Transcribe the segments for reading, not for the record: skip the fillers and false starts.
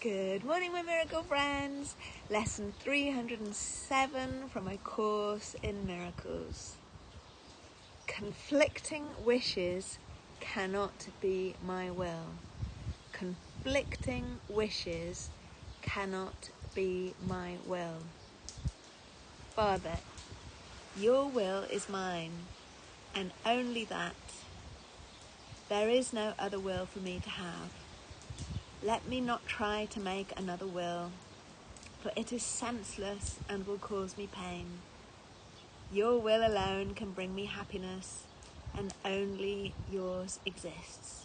Good morning, my miracle friends. Lesson 307 from my course in miracles. Conflicting wishes cannot be my will. Conflicting wishes cannot be my will. Father, your will is mine, and only that. There is no other will for me to have. Let me not try to make another will, for it is senseless and will cause me pain. Your will alone can bring me happiness, and only yours exists.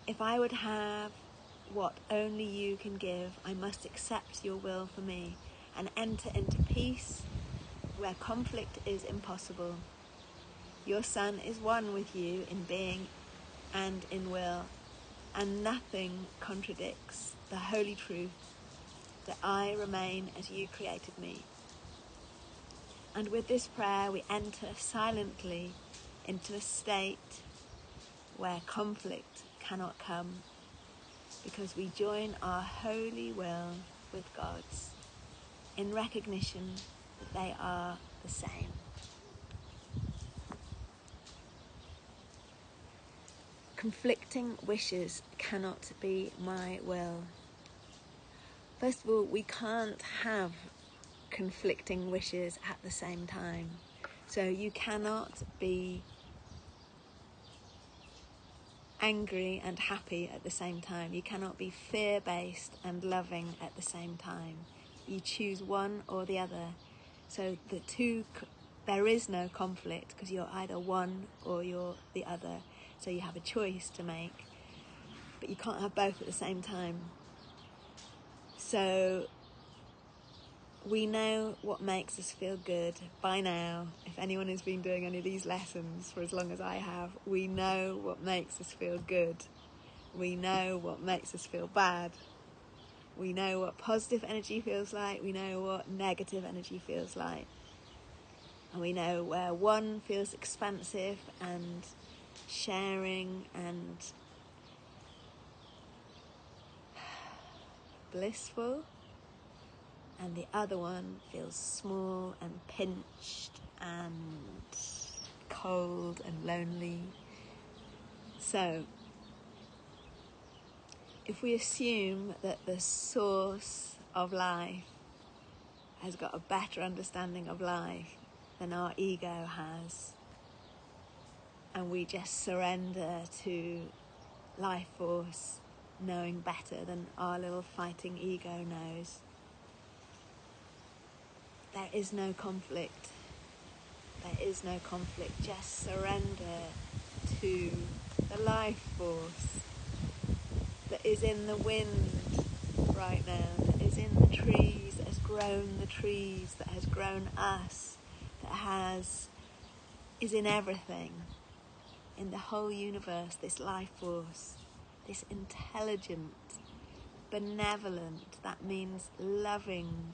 If I would have what only you can give, I must accept your will for me and enter into peace where conflict is impossible. Your Son is one with you in being and in will, and nothing contradicts the holy truth that I remain as you created me. And with this prayer we enter silently into a state where conflict cannot come, because we join our holy will with God's in recognition that they are the same. Conflicting wishes cannot be my will. First of all, we can't have conflicting wishes at the same time. So you cannot be angry and happy at the same time. You cannot be fear-based and loving at the same time. You choose one or the other. So the two, there is no conflict because you're either one or you're the other. So you have a choice to make, but you can't have both at the same time. So we know what makes us feel good by now. If anyone has been doing any of these lessons for as long as I have, we know what makes us feel good. We know what makes us feel bad. We know what positive energy feels like. We know what negative energy feels like. And we know where one feels expansive and sharing and blissful, and the other one feels small and pinched and cold and lonely. So if we assume that the source of life has got a better understanding of life than our ego has, and we just surrender to life force knowing better than our little fighting ego knows, there is no conflict. There is no conflict. Just surrender to the life force that is in the wind right now, that is in the trees, that has grown the trees, that has grown us, that is in everything. In the whole universe, this life force, this intelligent, benevolent, that means loving,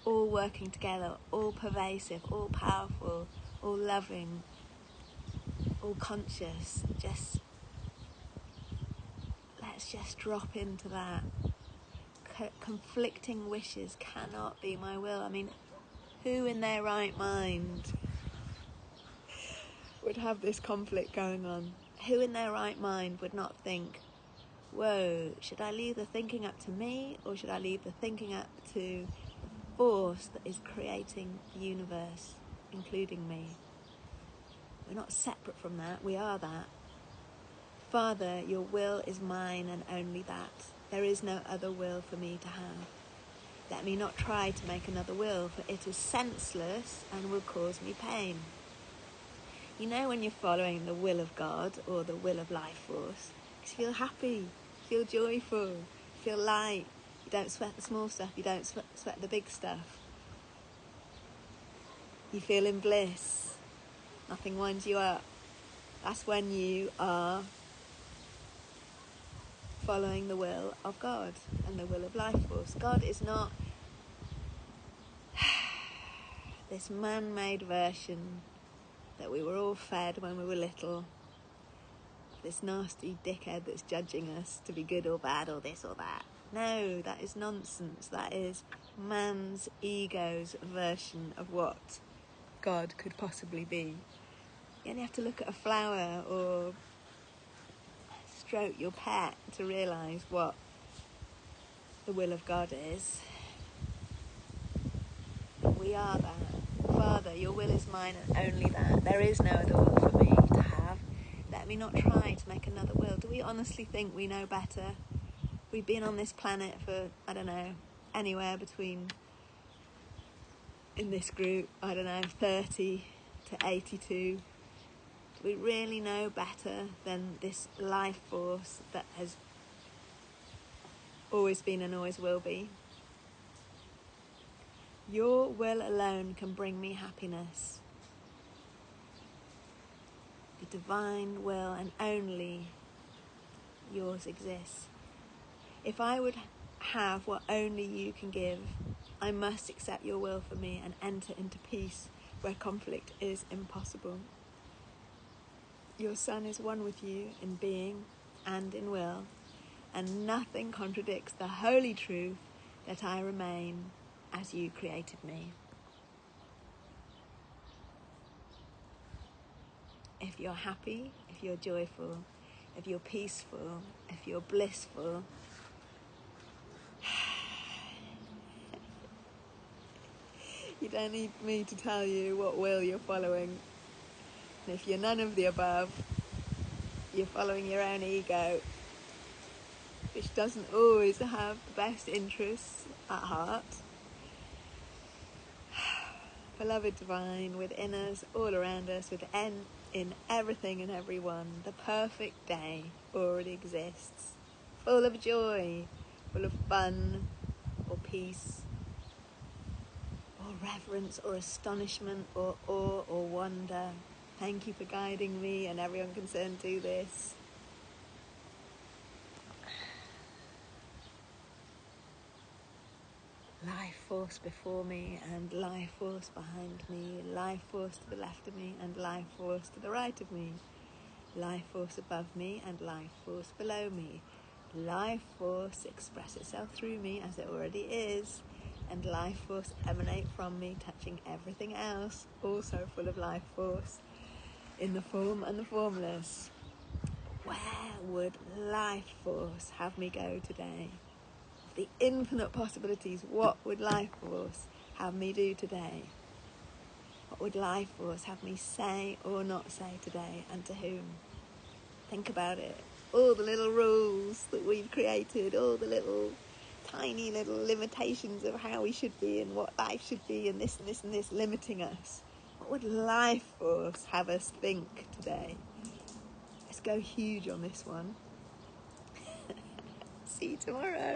all working together, all pervasive, all powerful, all loving, all conscious. Let's just drop into that. Conflicting wishes cannot be my will. I mean, who in their right mind would have this conflict going on? Who in their right mind would not think, whoa, should I leave the thinking up to me, or should I leave the thinking up to the force that is creating the universe, including me? We're not separate from that, we are that. Father, your will is mine and only that. There is no other will for me to have. Let me not try to make another will, for it is senseless and will cause me pain. You know, when you're following the will of God or the will of life force, you feel happy, feel joyful, feel light. You don't sweat the small stuff, you don't sweat the big stuff. You feel in bliss. Nothing winds you up. That's when you are following the will of God and the will of life force. God is not this man-made version that we were all fed when we were little this nasty dickhead that's judging us to be good or bad or this or that. No, that is nonsense. That is man's ego's version of what God could possibly be. You only have to look at a flower or stroke your pet to realise what the will of God is. We are that. Father, your will is mine and only that. There is no other will for me to have. Let me not try to make another will. Do we honestly think we know better? We've been on this planet for, I don't know, anywhere between, in this group, I don't know, 30 to 82. Do we really know better than this life force that has always been and always will be? Your will alone can bring me happiness. The divine will and only yours exists. If I would have what only you can give, I must accept your will for me and enter into peace where conflict is impossible. Your Son is one with you in being and in will, and nothing contradicts the holy truth that I remain as you created me. If you're happy, if you're joyful, if you're peaceful, if you're blissful, you don't need me to tell you what will you're following. And if you're none of the above, you're following your own ego, which doesn't always have the best interests at heart. Beloved divine, within us, all around us, within in everything and everyone, the perfect day already exists, full of joy, full of fun, or peace, or reverence, or astonishment, or awe, or wonder. Thank you for guiding me and everyone concerned to this. Life force before me and life force behind me, life force to the left of me and life force to the right of me, life force above me and life force below me, life force express itself through me as it already is, and life force emanate from me, touching everything else, also full of life force, in the form and the formless. Where would life force have me go today? The infinite possibilities, what would life force have me do today? What would life force have me say or not say today, and to whom? Think about it. All the little rules that we've created, all the little tiny little limitations of how we should be and what life should be, and this and this and this limiting us. What would life force have us think today? Let's go huge on this one. See you tomorrow.